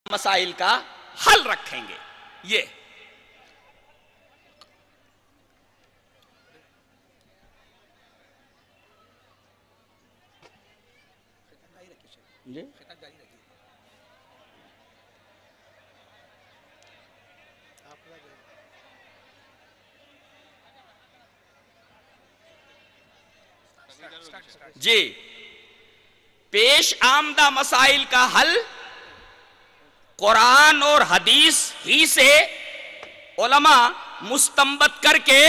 مسائل کا حل رکھیں گے. یہ جی پیش آمدہ مسائل کا حل قرآن اور حدیث ہی سے علماء مستنبط کر کے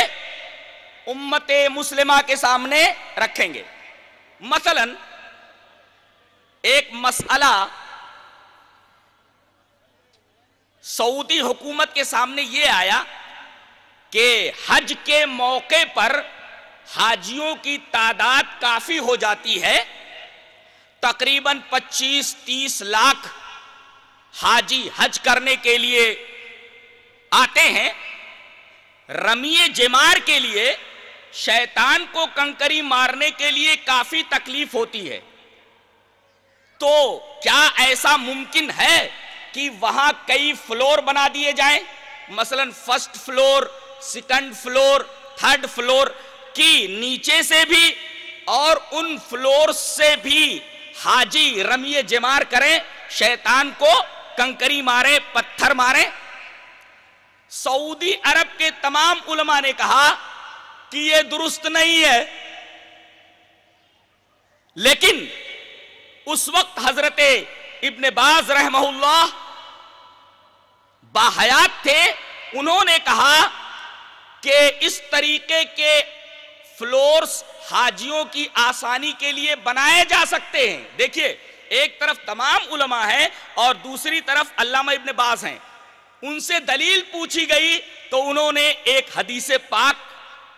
امت مسلمہ کے سامنے رکھیں گے. مثلا ایک مسئلہ سعودی حکومت کے سامنے یہ آیا کہ حج کے موقع پر حاجیوں کی تعداد کافی ہو جاتی ہے، تقریباً 25-30 لاکھ حاجی حج کرنے کے لیے آتے ہیں. رمی جمار کے لیے شیطان کو کنکری مارنے کے لیے کافی تکلیف ہوتی ہے، تو کیا ایسا ممکن ہے کہ وہاں کئی فلور بنا دیے جائیں؟ مثلا first floor, second floor, third floor کی نیچے سے بھی اور ان فلور سے بھی حاجی رمی جمار کریں، شیطان کو کنکری مارے، پتھر مارے. سعودی عرب کے تمام علماء نے کہا کہ یہ درست نہیں ہے، لیکن اس وقت حضرت ابن باز رحمہ اللہ باحیات تھے. انہوں نے کہا کہ اس طریقے کے فلورز حاجیوں کی آسانی کے لیے بنائے جا سکتے ہیں. دیکھیے ایک طرف تمام علماء ہیں اور دوسری طرف علامہ ابن باز ہیں. ان سے دلیل پوچھی گئی تو انہوں نے ایک حدیث پاک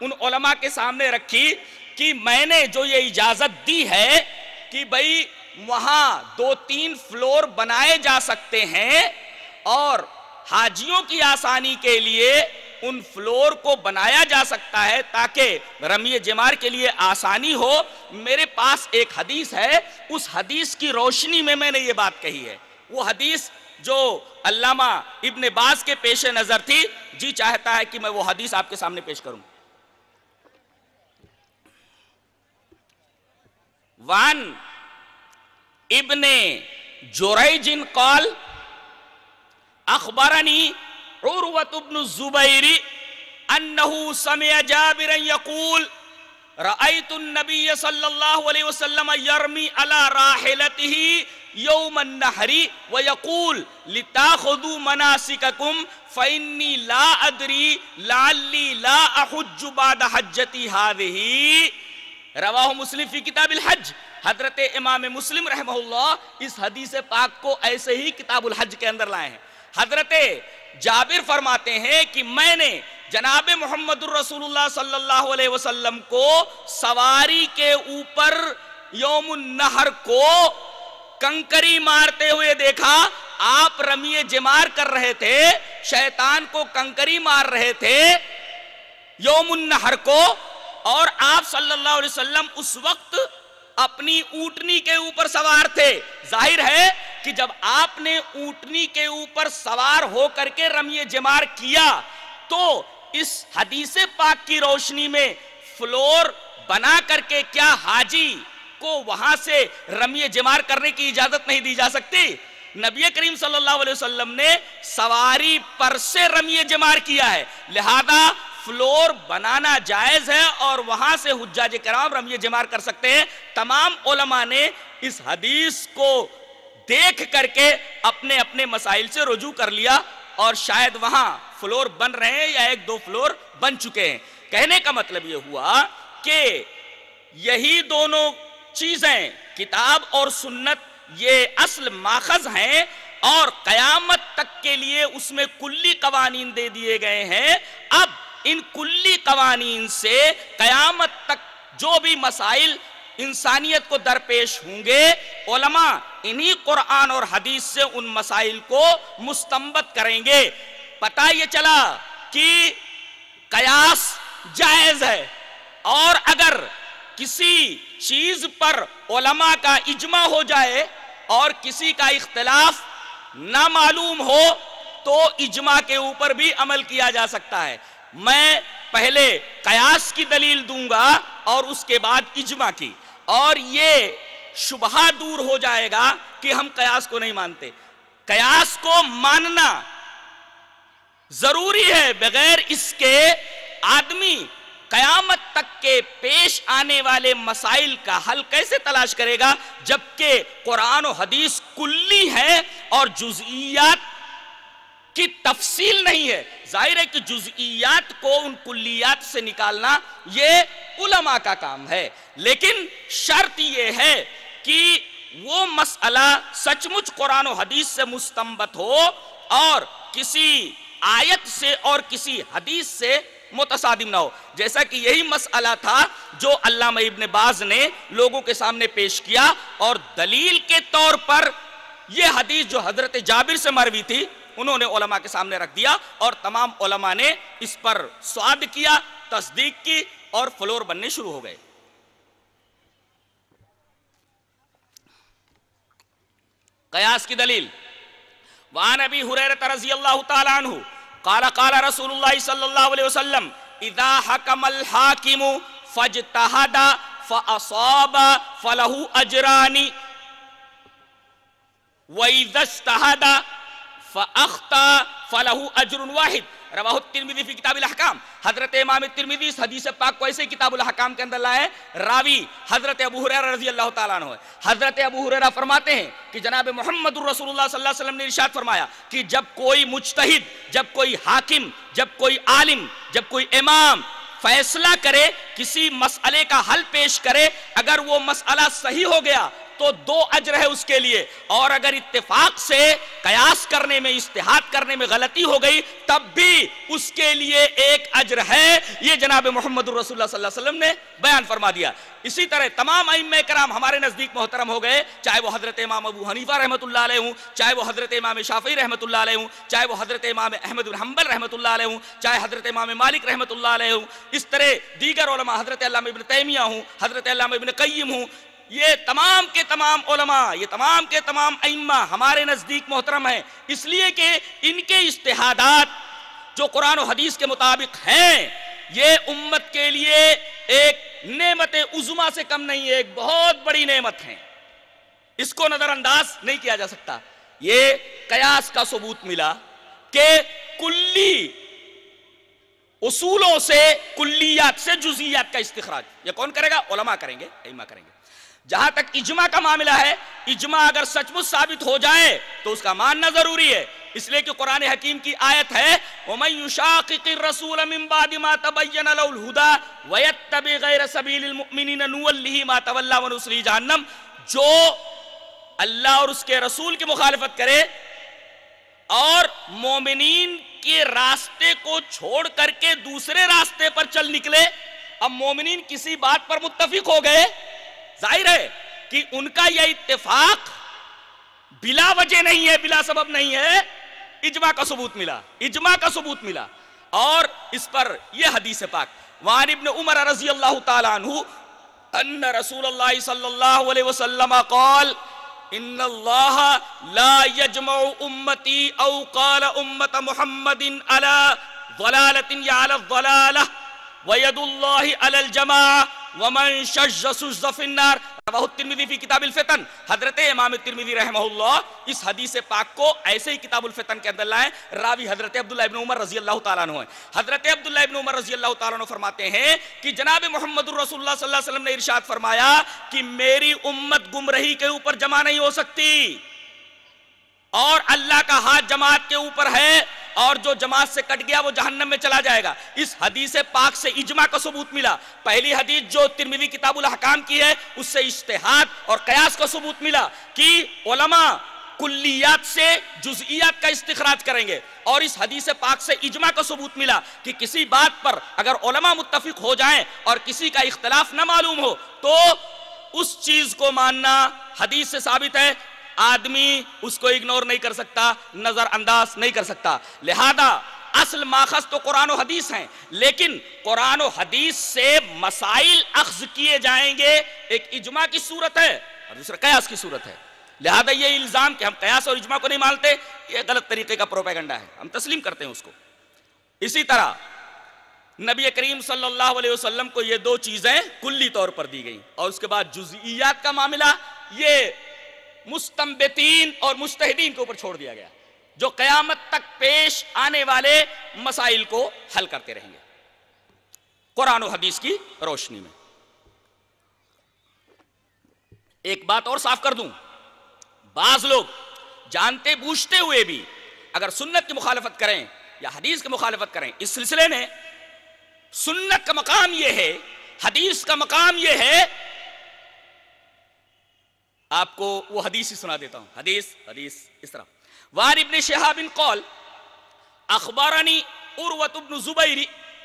ان علماء کے سامنے رکھی کہ میں نے جو یہ اجازت دی ہے کہ بھئی وہاں 2-3 فلور بنائے جا سکتے ہیں اور حاجیوں کی آسانی کے لیے ان فلور کو بنایا جا سکتا ہے تاکہ رمی جمار کے لیے آسانی ہو. میرے پاس ایک حدیث ہے، اس حدیث کی روشنی میں نے یہ بات کہی ہے. وہ حدیث جو علامہ ابن باز کے پیش نظر تھی، جی چاہتا ہے کہ میں وہ حدیث آپ کے سامنے پیش کروں. وان ابن جریج قال اخبرنی عروة بن الزبیر انه سمع جابرا يقول رأيت النبي صلى الله عليه وسلم يرمي على راحلته يوم النحر ويقول لتاخذوا مناسككم فإني لا أدري لعلي لا أحج بعد حجتي هذه. رواہ مسلم فی کتاب الحج. حضرت امام مسلم رحمہ اللہ اس حدیث پاک کو ایسے ہی کتاب الحج کے اندر لائے ہیں. حضرت جابر فرماتے ہیں کہ میں نے جناب محمد الرسول اللہ صلی اللہ علیہ وسلم کو سواری کے اوپر یوم النحر کو کنکری مارتے ہوئے دیکھا. آپ رمی جمار کر رہے تھے، شیطان کو کنکری مار رہے تھے یوم النحر کو، اور آپ صلی اللہ علیہ وسلم اس وقت اپنی اونٹنی کے اوپر سوار تھے. ظاہر ہے کہ جب آپ نے اونٹنی کے اوپر سوار ہو کر کے رمی جمار کیا تو اس حدیث پاک کی روشنی میں فلور بنا کر کے کیا حاجی کو وہاں سے رمی جمار کرنے کی اجازت نہیں دی جا سکتی؟ نبی کریم صلی اللہ علیہ وسلم نے سواری پر سے رمی جمار کیا ہے، لہذا فلور بنانا جائز ہے اور وہاں سے حجاج کرام رمی جمار کر سکتے ہیں. تمام علماء نے اس حدیث کو دیکھ کر کے اپنے اپنے مسائل سے رجوع کر لیا اور شاید وہاں فلور بن رہے ہیں یا 1-2 فلور بن چکے ہیں. کہنے کا مطلب یہ ہوا کہ یہی دونوں چیزیں کتاب اور سنت یہ اصل ماخذ ہیں اور قیامت تک کے لیے اس میں کلی قوانین دے دیے گئے ہیں. اب ان کلی قوانین سے قیامت تک جو بھی مسائل انسانیت کو درپیش ہوں گے، علماء انہی قرآن اور حدیث سے ان مسائل کو مستنبط کریں گے. پتہ یہ چلا کہ قیاس جائز ہے، اور اگر کسی چیز پر علماء کا اجماع ہو جائے اور کسی کا اختلاف نہ معلوم ہو تو اجماع کے اوپر بھی عمل کیا جا سکتا ہے. میں پہلے قیاس کی دلیل دوں گا اور اس کے بعد اجماع کی، اور یہ شبہہ دور ہو جائے گا کہ ہم قیاس کو نہیں مانتے. قیاس کو ماننا ضروری ہے، بغیر اس کے آدمی قیامت تک کے پیش آنے والے مسائل کا حل کیسے تلاش کرے گا، جبکہ قرآن و حدیث کلی ہے اور جزئیات کی تفصیل نہیں ہے. ظاہر ہے کہ جزئیات کو ان کلیات سے نکالنا یہ علماء کا کام ہے، لیکن شرط یہ ہے کہ وہ مسئلہ سچ مچ قرآن و حدیث سے مستنبط ہو اور کسی آیت سے اور کسی حدیث سے متصادم نہ ہو. جیسا کہ یہی مسئلہ تھا جو علامہ ابن باز نے لوگوں کے سامنے پیش کیا، اور دلیل کے طور پر یہ حدیث جو حضرت جابر سے مروی تھی انہوں نے علماء کے سامنے رکھ دیا، اور تمام علماء نے اس پر سواد کیا، تصدیق کی، اور فلور بننے شروع ہو گئے. قیاس کی دلیل. وعن ابی ہریرہ رضی اللہ تعالی عنہ قال قال رسول اللہ صلی اللہ علیہ وسلم اذا حکم الحاکم فاجتہد فاصاب فلہ اجران وَإِذَا اجْتَهَدَ فَأَخْطَأَ فَلَهُ أَجْرٌ وَاحِدٌ. رواہ الترمذی فی کتاب الاحکام. حضرت امام الترمذی اس حدیث پاک کو ایسے کتاب الاحکام کے اندر لائے. راوی حضرت ابو ہریرہ رضی اللہ تعالیٰ عنہ ہے. حضرت ابو ہریرہ فرماتے ہیں کہ جناب محمد رسول اللہ صلی اللہ علیہ وسلم نے ارشاد فرمایا کہ جب کوئی مجتہد، جب کوئی حاکم، جب کوئی عالم، جب کوئی امام فیصلہ کرے، کسی مسئلے کا حل پیش کرے، اگر وہ مسئلہ صحیح ہو گیا تو 2 اجر ہے اس کے لیے، اور اگر اتفاق سے قیاس کرنے میں، اجتہاد کرنے میں غلطی ہو گئی تب بھی اس کے لیے 1 اجر ہے. یہ جناب محمد رسول اللہ صلی اللہ علیہ وسلم نے بیان فرما دیا. اسی طرح تمام ائمہ کرام ہمارے نزدیک محترم ہو گئے، چاہے وہ حضرت امام ابو حنیفہ رحمۃ اللہ علیہ ہوں، چاہے وہ حضرت امام شافعی رحمۃ اللہ علیہ ہوں، چاہے وہ حضرت امام احمد بن حنبل رحمۃ اللہ علیہ ہوں، چاہے حضرت امام مالک رحمۃ اللہ علیہ ہوں، اس طرح دیگر علماء حضرت علامہ ابن تیمیہ ہوں، حضرت علامہ ابن قیم ہوں. یہ تمام کے تمام علماء، یہ تمام کے تمام ائمہ ہمارے نزدیک محترم ہیں، اس لیے کہ ان کے اجتہادات جو قرآن و حدیث کے مطابق ہیں یہ امت کے لیے ایک نعمت عظمیٰ سے کم نہیں ہے، ایک بہت بڑی نعمت ہے، اس کو نظر انداز نہیں کیا جا سکتا. یہ قیاس کا ثبوت ملا کہ کلی اصولوں سے، کلیات سے جزئیات کا استخراج یہ کون کرے گا؟ علماء کریں گے، ائمہ کریں گے. جہاں تک اجماع کا معاملہ ہے، اجماع اگر سچ مچ ثابت ہو جائے تو اس کا ماننا ضروری ہے، اس لیے کہ قرآن حکیم کی آیت ہے وَمَن يُشَاقِقِ الرَّسُولَ مِن بَعْدِ مَا تَبَيَّنَ لَهُ الْهُدَى وَيَتَّبِعْ غَيْرَ سَبِيلِ الْمُؤْمِنِينَ نُوَلِّهِ مَا تَوَلَّىٰ وَنُصْلِهِ جَهَنَّمَ. جو اللہ اور اس کے رسول کی مخالفت کرے اور مومنین کے راستے کو چھوڑ کر کے دوسرے راستے پر چل نکلے، اب مومنین کسی بات پر متفق ہو گئے، ظاہر ہے کہ ان کا یہ اتفاق بلا وجہ نہیں ہے، بلا سبب نہیں ہے، اجماع کا ثبوت ملا، اجماع کا ثبوت ملا. اور اس پر یہ حدیث پاک وعن ابن عمر رضی اللہ تعالی عنہ ان رسول اللہ صلی اللہ علیہ وسلم قال ان اللہ لا یجمع امتی او قال امت محمد على ضلالت یا علی الضلالہ وید اللہ علی الجماع ومن شج سجز فی النار. رواہ الترمذی فی کتاب الفتن. حضرت امام الترمذی رحمہ اللہ اس حدیث پاک کو ایسے ہی کتاب الفتن کے اندر لائیں. راوی حضرت عبداللہ ابن عمر رضی اللہ تعالیٰ عنہ ہیں. حضرت عبداللہ ابن عمر رضی اللہ تعالیٰ عنہ فرماتے ہیں کہ جناب محمد الرسول اللہ صلی اللہ علیہ وسلم نے ارشاد فرمایا کہ میری امت گمراہی کے اوپر جمع نہیں ہو سکتی، اور اللہ کا ہاتھ جماعت کے اوپر ہے، اور جو جماعت سے کٹ گیا وہ جہنم میں چلا جائے گا. اس حدیث پاک سے اجماع کا ثبوت ملا. پہلی حدیث جو ترمذی کتاب الاحکام کی ہے اس سے اجتہاد اور قیاس کا ثبوت ملا کہ علماء کلیات سے جزئیات کا استخراج کریں گے، اور اس حدیث پاک سے اجماع کا ثبوت ملا کہ کسی بات پر اگر علماء متفق ہو جائیں اور کسی کا اختلاف نہ معلوم ہو تو اس چیز کو ماننا حدیث سے ثابت ہے، آدمی اس کو اگنور نہیں کر سکتا، نظر انداز نہیں کر سکتا. لہذا اصل ماخذ تو قرآن و حدیث ہیں، لیکن قرآن و حدیث سے مسائل اخذ کیے جائیں گے، ایک اجماع کی صورت ہے اور دوسرا قیاس کی صورت ہے. لہذا یہ الزام کہ ہم قیاس اور اجماع کو نہیں مانتے، یہ غلط طریقے کا پروپیگنڈا ہے، ہم تسلیم کرتے ہیں اس کو۔ اسی طرح نبی کریم صلی اللہ علیہ وسلم کو یہ دو چیزیں کلی طور پر دی گئیں، اور اس کے بعد جزئیات کا معاملہ یہ مستنبطین اور مجتہدین کے اوپر چھوڑ دیا گیا، جو قیامت تک پیش آنے والے مسائل کو حل کرتے رہیں گے قرآن و حدیث کی روشنی میں۔ ایک بات اور صاف کر دوں، بعض لوگ جانتے بوجھتے ہوئے بھی اگر سنت کی مخالفت کریں یا حدیث کی مخالفت کریں، اس سلسلے میں سنت کا مقام یہ ہے، حدیث کا مقام یہ ہے، آپ کو وہ حدیث ہی سنا دیتا ہوں، حدیث اس طرح وعن ابن شہاب قال اخبرنی عروۃ بن زبیر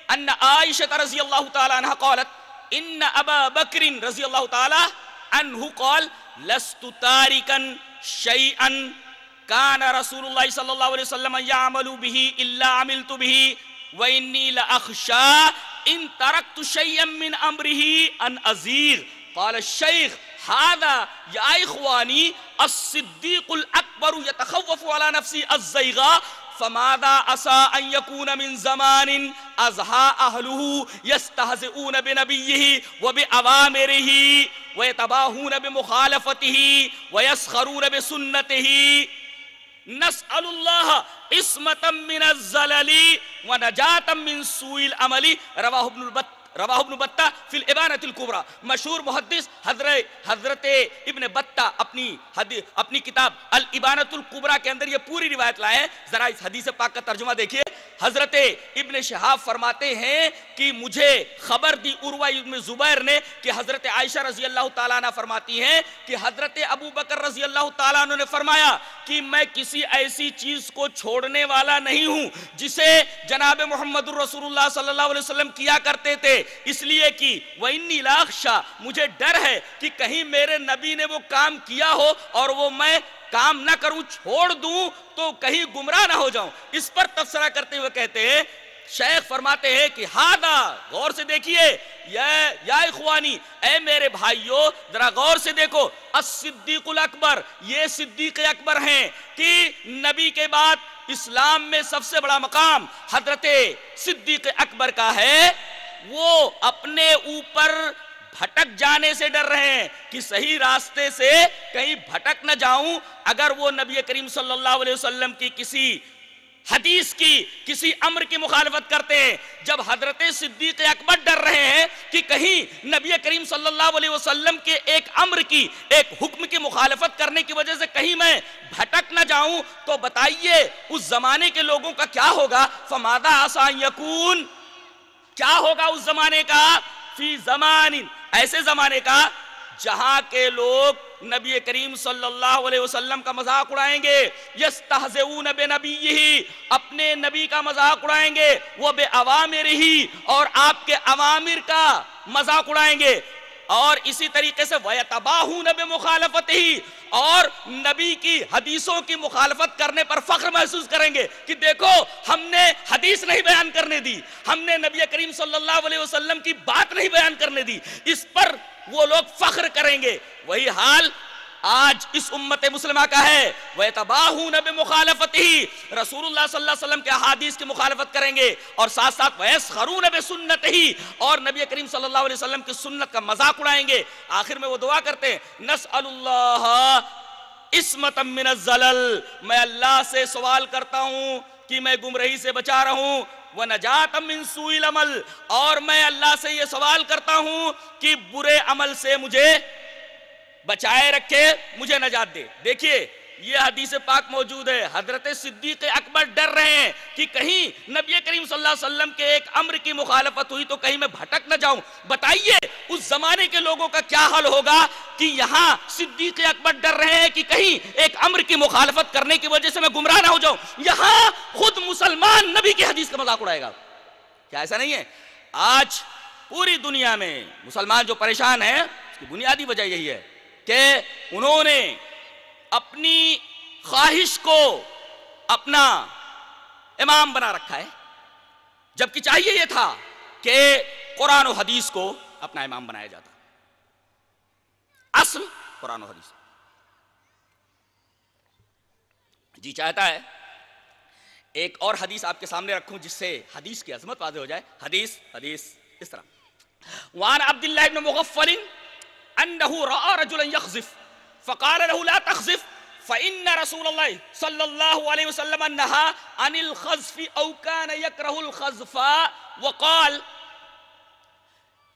ان عائشہ رضی اللہ تعالی عنہ قالت ان ابا بکر رضی اللہ تعالی عنہ قال لست تارکا شیئا کان رسول اللہ صلی اللہ علیہ وسلم یعمل به الا عملت به وانی لاخشى ان ترکت شیئا من امره ان ازیغ۔ قال الشیخ هذا یا اخوانی الصدیق الاکبر یتخوف على نفسی الزیغا فماذا عسى ان يكون من زمان ازہا اہلہ یستہزئون بنبیہ وبأوامرہ ویتباہون بمخالفتہ ویسخرون بسنتہ نسأل اللہ عصمتا من الزلل ونجاتا من سوء العمل۔ رواہ ابن بطہ فی الابانۃ الکبریٰ۔ مشہور محدث حضرت ابن بطہ اپنی کتاب الابانۃ الکبریٰ کے اندر یہ پوری روایت لائے ہیں۔ ذرا اس حدیث پاک کا ترجمہ دیکھیے۔ حضرت ابن شہاب فرماتے ہیں کہ مجھے خبر دی عروہ ابن زبیر نے کہ حضرت عائشہ رضی اللہ تعالیٰ عنہ فرماتی ہیں کہ حضرت ابو بکر رضی اللہ تعالیٰ عنہ نے فرمایا کہ میں کسی ایسی چیز کو چھوڑنے والا نہیں ہوں جسے جناب محمد الرسول اللہ صلی اللہ علیہ وسلم کیا کرتے تھے، اس لیے کہ وَإِنِّي لَأَخْشَىٰ، مجھے ڈر ہے کہ کہیں میرے نبی نے وہ کام کیا ہو اور وہ میں کام نہ کروں، چھوڑ دوں تو کہیں گمراہ نہ ہو جاؤں۔ اس پر تبصرہ کرتے ہوئے کہتے ہیں، شیخ فرماتے ہیں کہ ہادہ، غور سے دیکھیے، یا اخوانی، اے میرے بھائیو ذرا غور سے دیکھو، الصدیق الاکبر، یہ صدیق اکبر ہیں کہ نبی کے بعد اسلام میں سب سے بڑا مقام حضرت صدیق اکبر کا ہے۔ وہ اپنے اوپر بھٹک جانے سے ڈر رہے ہیں کہ صحیح راستے سے کہیں بھٹک نہ جاؤں۔ اگر وہ نبی کریم صلی اللہ علیہ وسلم کی کسی حدیث کی کسی امر کی مخالفت کرتے ہیں، جب حضرت صدیق اکبر ڈر رہے ہیں کہ کہیں نبی کریم صلی اللہ علیہ وسلم کے ایک امر کی، ایک حکم کی مخالفت کرنے کی وجہ سے کہیں میں بھٹک نہ جاؤں، تو بتائیے اس زمانے کے لوگوں کا کیا ہوگا؟ فماذا عسى ان يكون، کیا ہوگا اس زمانے کا؟ فی زمان، ایسے زمانے کا جہاں کے لوگ نبی کریم صلی اللہ علیہ وسلم کا مذاق اڑائیں گے، یستہزئون بنبیہ، اپنے نبی کا مذاق اڑائیں گے، وہ بأوامرہ، اور آپ کے اوامر کا مذاق اڑائیں گے، اور اسی طریقے سے وَيَتَبَاهُونَ بِمُخَالَفَتِهِ، اور نبی کی حدیثوں کی مخالفت کرنے پر فخر محسوس کریں گے کہ دیکھو ہم نے حدیث نہیں بیان کرنے دی، ہم نے نبی کریم صلی اللہ علیہ وسلم کی بات نہیں بیان کرنے دی، اس پر وہ لوگ فخر کریں گے۔ وہی حال آج اس امت مسلمہ کا ہے، وَيَتَبَاهُونَ بِمُخَالَفَتِهِ، رسول اللہ صلی اللہ علیہ وسلم کے احادیث کی مخالفت کریں گے، اور ساتھ ساتھ وَيَسْخَرُونَ بِسُنَّتِهِ، اور نبی کریم صلی اللہ علیہ وسلم کی سنت کا مذاق اڑائیں گے۔ آخر میں وہ دعا کرتے ہیں، نسأل اللہ عصمتا من الزلل، میں اللہ سے سوال کرتا ہوں کہ میں گمراہی سے بچا رہوں، وَنَجَاتًا مِّن سُوءِ الْعَمَلِ، اور میں اللہ سے یہ سوال کرتا ہوں کہ برے عمل سے مجھے بچائے رکھے، مجھے نجات دے۔ دیکھیے یہ حدیث پاک موجود ہے، حضرت صدیق اکبر ڈر رہے ہیں کہ کہیں نبی کریم صلی اللہ علیہ وسلم کے ایک امر کی مخالفت ہوئی تو کہیں میں بھٹک نہ جاؤں۔ بتائیے اس زمانے کے لوگوں کا کیا حال ہوگا کہ یہاں صدیق اکبر ڈر رہے ہیں کہ کہیں ایک امر کی مخالفت کرنے کی وجہ سے میں گمراہ نہ ہو جاؤں، یہاں خود مسلمان نبی کی حدیث کا مذاق اڑائے گا۔ کیا ایسا نہیں ہے؟ آج پوری دنیا میں مسلمان جو پریشان ہیں اس کی بنیادی وجہ یہی ہے کہ انہوں نے اپنی خواہش کو اپنا امام بنا رکھا ہے، جبکہ چاہیے یہ تھا کہ قرآن و حدیث کو اپنا امام بنایا جاتا۔ اصل قرآن و حدیث۔ جی چاہتا ہے ایک اور حدیث آپ کے سامنے رکھوں جس سے حدیث کی عظمت واضح ہو جائے. حدیث اس طرح وعن عبد الله بن مغفل انه راى رجلا يخزف فقال له لا تخزف فان رسول الله صلى الله عليه وسلم نهى عن الخزف او كان يكره الخزف وقال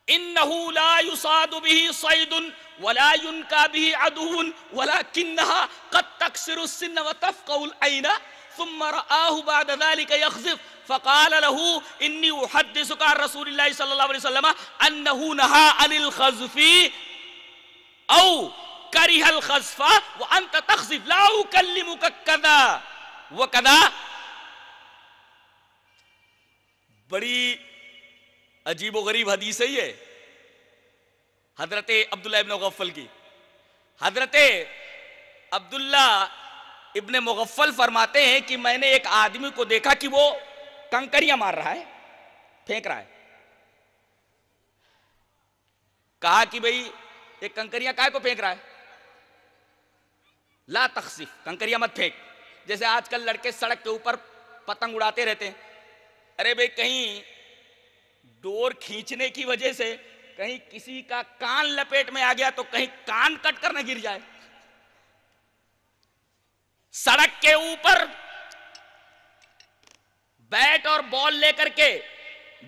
انه لا يصاد به صيد ولا ينكى به عدو ولكنها قد تكسر السن وتفقع العين ثم رآه بعد ذلك يخزف فقال له إني أحدثك عن رسول الله صلى الله عليه وسلم أنه نهى عن الخزف أو كره الخزف وأنت تخزف لا أكلمك كذا وكذا. بڑی عجیب و غریب حدیث ہے یہ حضرت عبداللہ ابن مغفل کی. حضرت عبداللہ ابن مغفل فرماتے ہیں کہ میں نے ایک آدمی کو دیکھا کہ وہ کنکریاں مار رہا ہے, پھینک رہا ہے. کہا کہ بھئی ایک کنکریاں کائے کو پھینک رہا ہے؟ لا تخسف, کنکریاں مت پھینک. جیسے آج کل لڑکے سڑک کے اوپر پتنگ اڑاتے رہتے ہیں. ارے بھئی کہیں ڈور کھینچنے کی وجہ سے کہیں کسی کا کان لپیٹ میں آ گیا تو کہیں کان کٹ کر نہ گر جائے. سڑک کے اوپر بیٹ اور بال لے کر کے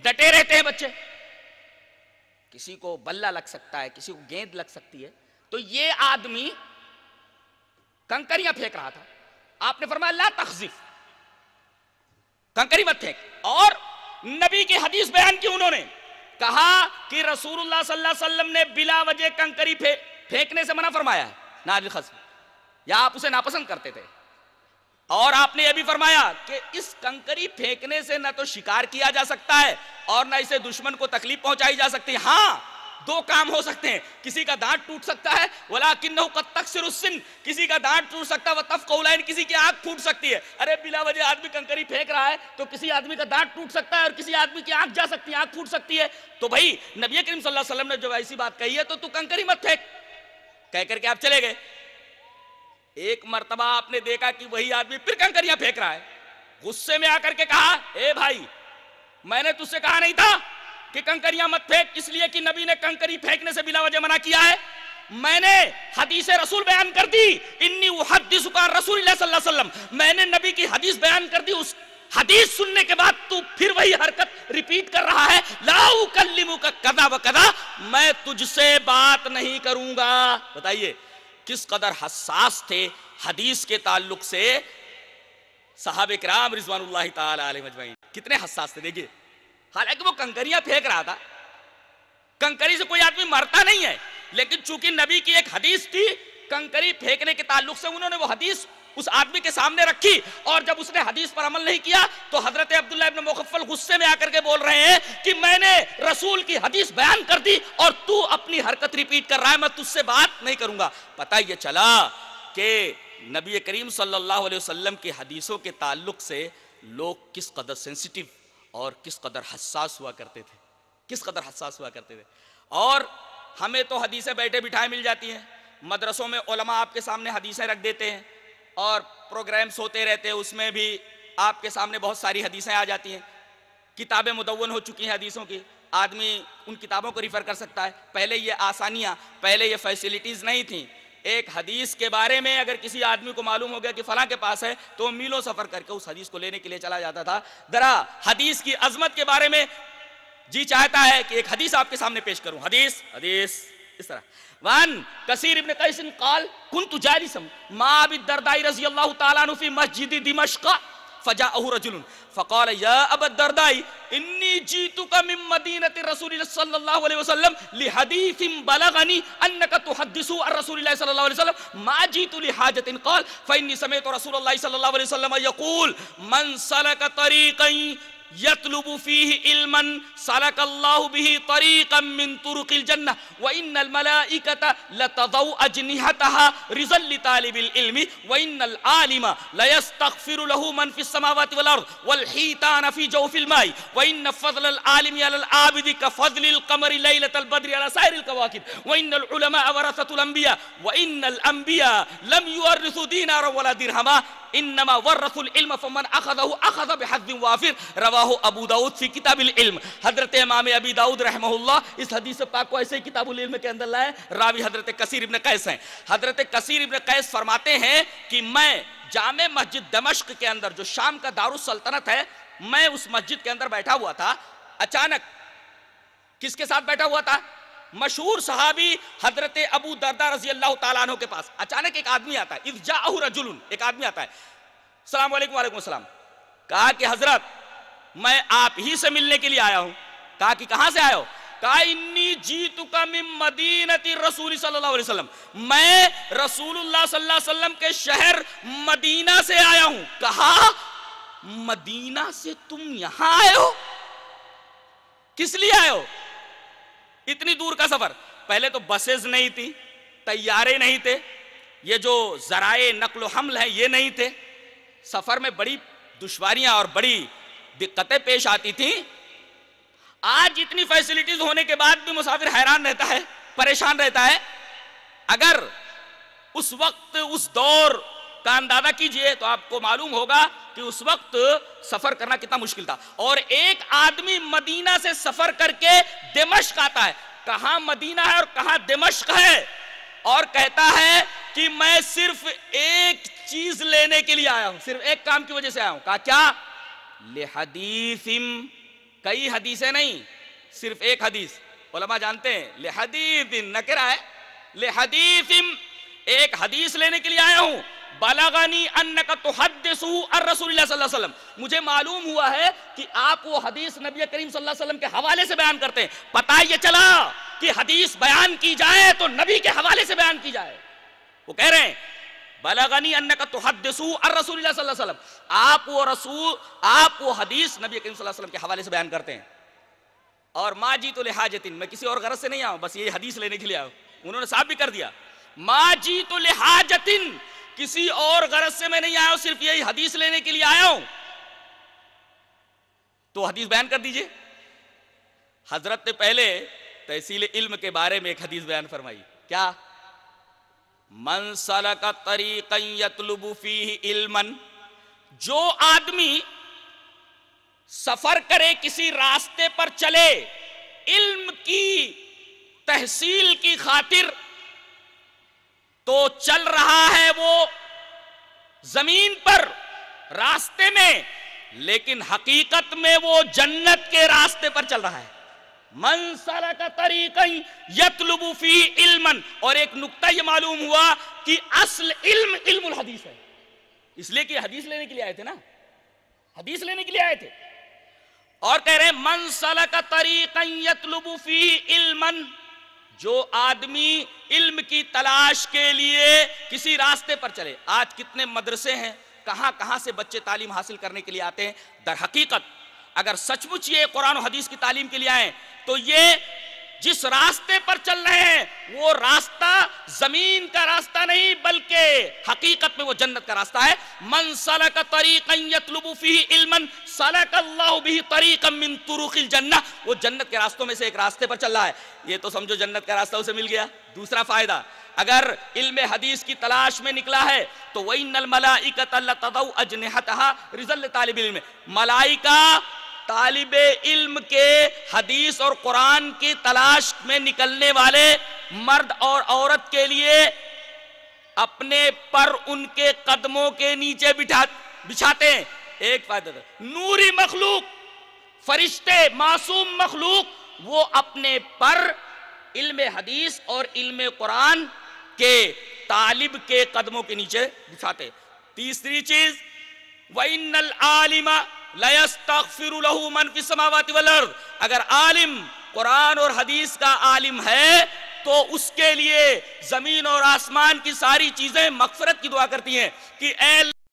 ڈٹے رہتے ہیں بچے. کسی کو بلہ لگ سکتا ہے, کسی کو گیند لگ سکتی ہے. تو یہ آدمی کنکریاں پھینک رہا تھا. آپ نے فرمایا لا تخزف, کنکری مت پھینک. اور نبی کی حدیث بیان کی انہوں نے, کہا کہ رسول اللہ صلی اللہ علیہ وسلم نے بلا وجہ کنکری پھینکنے سے منع فرمایا ہے, نا الخزف, یا آپ اسے ناپسند کرتے تھے. اور آپ نے یہ بھی فرمایا کہ اس کنکری پھینکنے سے نہ تو شکار کیا جا سکتا ہے اور نہ اسے دشمن کو تکلیف پہنچائی جا سکتی ہے. ہاں دو کام ہو سکتے ہیں, کسی کا دانت ٹوٹ سکتا ہے وَلَكِنَّهُ قَدْ تَكْسِرُ السِّنَّ, کسی کا دانت ٹوٹ سکتا ہے وَتَفْقَعُ الْعَيْنَ, کسی کی آنکھ پھوٹ سکتی ہے. ارے بلا وجہ آدمی کنکری پھینک رہا ہے تو کسی آدمی کا دانت ٹوٹ سکتا ہے اور کسی آدمی کی آنکھ جا سکتی ہے, آنکھ پھوٹ سکتی ہے. تو بھائی نبی کریم صلی اللہ علیہ وسلم نے جو ایسی بات کہی ہے تو کنکری مت پھینک, کہہ کر کے آپ چلے گئے. ایک مرتبہ آپ نے دیکھا کہ وہی آدمی پھر کنکریاں پھینک رہا ہے. غصے میں آ کر کے کہا اے بھائی میں نے تجھ سے کہا نہیں تھا کہ کنکریاں مت پھینک, اس لیے کہ نبی نے کنکری پھینکنے سے بلا وجہ منع کیا ہے. میں نے حدیث رسول بیان کر دی, انی احدثک عن رسول اللہ صلی اللہ علیہ وسلم, میں نے نبی کی حدیث بیان کر دی. اس حدیث سننے کے بعد تو پھر وہی حرکت ریپیٹ کر رہا ہے, لا اکلمک کذا و کذا, میں تجھ سے بات نہیں کروں گا. بتائیے کس قدر حساس تھے حدیث کے تعلق سے صحابہ کرام رضوان اللہ تعالی علیہ اجمعین, کتنے حساس تھے. دیکھیے حالانکہ وہ کنکریاں پھینک رہا تھا, کنکری سے کوئی آدمی مرتا نہیں ہے, لیکن چونکہ نبی کی ایک حدیث تھی کنکری پھینکنے کے تعلق سے, انہوں نے وہ حدیث اس آدمی کے سامنے رکھی, اور جب اس نے حدیث پر عمل نہیں کیا تو حضرت عبداللہ ابن مغفل غصے میں آ کر کے بول رہے ہیں کہ میں نے رسول کی حدیث بیان کر دی اور تو اپنی حرکت ریپیٹ کر رہا ہے, میں تجھ سے بات نہیں کروں گا. پتہ یہ چلا کہ نبی کریم صلی اللہ علیہ وسلم کی حدیثوں کے تعلق سے لوگ کس قدر سینسیٹیو اور کس قدر حساس ہوا کرتے تھے, کس قدر حساس ہوا کرتے تھے. اور ہمیں تو حدیثیں بیٹھے بٹھائے مل جاتی ہیں, مدرسوں میں علماء آپ کے سامنے حدیثیں رکھ دیتے ہیں اور پروگرامز ہوتے رہتے ہیں, اس میں بھی آپ کے سامنے بہت ساری حدیثیں آ جاتی ہیں. کتابیں مدون ہو چکی ہیں حدیثوں کی, آدمی ان کتابوں کو ریفر کر سکتا ہے. پہلے یہ آسانیاں, پہلے یہ فیسیلیٹیز نہیں تھیں. ایک حدیث کے بارے میں اگر کسی آدمی کو معلوم ہو گیا کہ فلاں کے پاس ہے تو وہ میلوں سفر کر کے اس حدیث کو لینے کے لیے چلا جاتا تھا. ذرا حدیث کی عظمت کے بارے میں جی چاہتا ہے کہ ایک حدیث آپ کے سامنے پیش کروں. حدیث اس طرح وان کثیر ابن قیس قال كنت جالسا مع ابي الدرداء رضي الله تعالى عنه في مسجد دمشق فجاءه رجل فقال يا ابا الدرداء اني جئتك من مدينه رسول الله صلى الله عليه وسلم لحديث بلغني انك تحدث عن رسول الله صلى الله عليه وسلم ما جئت لحاجه قال فاني سمعت رسول الله صلى الله عليه وسلم يقول من سلك طريقا يطلب فيه علما سلك الله به طريقا من طرق الجنة وإن الملائكة لتضع أجنحتها رضا لطالب العلم وإن العالم ليستغفر له من في السماوات والأرض والحيتان في جوف الماء وإن فضل العالم على العابد كفضل القمر ليلة البدر على سائر الكواكب وإن العلماء ورثة الأنبياء وإن الأنبياء لم يورثوا دينارا ولا درهما انما ورثوا العلم فمن اخذه اخذ بحظ وافر رواہ ابو داؤد فی کتاب العلم. حضرت امام ابی داؤد رحمہ اللہ اس حدیث پاک کو ایسے ہی کتاب العلم کے اندر لائے. راوی حضرت کثیر ابن قیس ہیں. حضرت کثیر ابن قیس فرماتے ہیں کہ میں جامع مسجد دمشق کے اندر جو شام کا دارالسلطنت ہے, میں اس مسجد کے اندر بیٹھا ہوا تھا. اچانک کس کے ساتھ بیٹھا ہوا تھا؟ مشہور صحابی حضرت ابو دردہ رضی اللہ تعالیٰ عنہ کے پاس. اچانک ایک آدمی آتا ہے, اذ جاءہ رجل, ایک آدمی آتا ہے, السلام علیکم. وعلیکم السلام. کہا کہ حضرت میں آپ ہی سے ملنے کے لیے آیا ہوں. کہا کہ کہاں سے آئے ہو؟ کہا انی جیتک من مدینۃ الرسول صلی اللہ علیہ وسلم, میں رسول اللہ صلی اللہ علیہ وسلم کے شہر مدینہ سے آیا ہوں. کہا مدینہ سے تم یہاں آئے ہو؟ کس لیے آئے ہو؟ اتنی دور کا سفر. پہلے تو بسز نہیں تھی, طیارے نہیں تھے, یہ جو ذرائع نقل و حمل ہیں یہ نہیں تھے. سفر میں بڑی دشواریاں اور بڑی دقتیں پیش آتی تھیں. آج اتنی فیسلٹیز ہونے کے بعد بھی مسافر حیران رہتا ہے, پریشان رہتا ہے. اگر اس وقت اس دور کا اندازہ کیجئے تو آپ کو معلوم ہوگا کہ اس وقت سفر کرنا کتنا مشکل تھا. اور ایک آدمی مدینہ سے سفر کر کے دمشق آتا ہے. کہاں مدینہ ہے اور کہاں دمشق ہے, اور کہتا ہے کہ میں صرف ایک چیز لینے کے لیے آیا ہوں, صرف ایک کام کی وجہ سے آیا ہوں. کہا کیا؟ لحدیث, کئی حدیثیں نہیں, صرف ایک حدیث. علماء جانتے ہیں لحدیث نکرہ ہے, لحدیث, ایک حدیث لینے کے لیے آیا ہوں. بلغنی انک تحدث عن رسول اللہ صلی اللہ علیہ وسلم, مجھے معلوم ہوا ہے کہ آپ وہ حدیث نبی کریم صلی اللہ علیہ وسلم کے حوالے سے بیان کرتے ہیں. پتہ یہ چلا کہ حدیث بیان کی جائے تو نبی کے حوالے سے بیان کی جائے. وہ کہہ رہے ہیں بلغنی انک تحدث عن رسول اللہ صلی اللہ علیہ وسلم, آپ وہ حدیث نبی کریم صلی اللہ علیہ وسلم کے حوالے سے بیان کرتے ہیں. اور ما جیت لحاجت, میں کسی اور غرض سے نہیں آؤں, بس یہ حدیث لینے کے لیے آؤں. انہوں نے صاحب بھی کر دیا, ما جیت لحاجت, کسی اور غرض سے میں نہیں آیا ہوں, صرف یہی حدیث لینے کے لیے آیا ہوں. تو حدیث بیان کر دیجئے. حضرت نے پہلے تحصیل علم کے بارے میں ایک حدیث بیان فرمائی. کیا؟ من سلک طریقا یطلب فیہ علما, جو آدمی سفر کرے, کسی راستے پر چلے علم کی تحصیل کی خاطر, تو چل رہا ہے وہ زمین پر راستے میں, لیکن حقیقت میں وہ جنت کے راستے پر چل رہا ہے. من سلک طریقا یطلب فیہ علما, اور ایک نقطہ یہ معلوم ہوا کہ اصل علم علم الحدیث ہے. اس لیے کہ حدیث لینے کے لیے آئے تھے نا, حدیث لینے کے لیے آئے تھے. اور کہہ رہے ہیں من سلک طریقا یطلب فیہ علما, جو آدمی علم کی تلاش کے لیے کسی راستے پر چلے. آج کتنے مدرسے ہیں, کہاں کہاں سے بچے تعلیم حاصل کرنے کے لیے آتے ہیں. در حقیقت اگر سچ مچ یہ قرآن و حدیث کی تعلیم کے لیے آئیں تو یہ جس راستے پر چل رہے ہیں وہ راستہ زمین کا راستہ نہیں بلکہ حقیقت میں وہ جنت کا راستہ ہے. من سلک طریقا یطلب فیہ علما سلک اللہ بہ طریقا من طرق الجنہ, وہ جنت کے راستوں میں سے ایک راستے پر چل رہا ہے. یہ تو سمجھو جنت کا راستہ اسے مل گیا. دوسرا فائدہ, اگر علم حدیث کی تلاش میں نکلا ہے تو وَإِنَّ الْمَلَائِكَةَ لَتَضَعُ أَجْنِحَتَهَا رِزَلَّ طالب علم, ملائکہ طالب علم کے حدیث اور قرآن کی تلاش میں نکلنے والے مرد اور عورت کے لیے اپنے پر ان کے قدموں کے نیچے بچھاتے ہیں. ایک فائدہ تھا, نوری مخلوق, فرشتے, معصوم مخلوق, وہ اپنے پر علم حدیث اور علم قرآن کے طالب کے قدموں کے نیچے بچھاتے. تیسری چیز, وَإِنَّ الْعَالِمَ لَيَسْتَغْفِرُ لَهُ مَنْ فِي السَّمَاوَاتِ وَالْأَرْضِ, اگر عالم قرآن اور حدیث کا عالم ہے تو اس کے لیے زمین اور آسمان کی ساری چیزیں مغفرت کی دعا کرتی ہیں کہ اے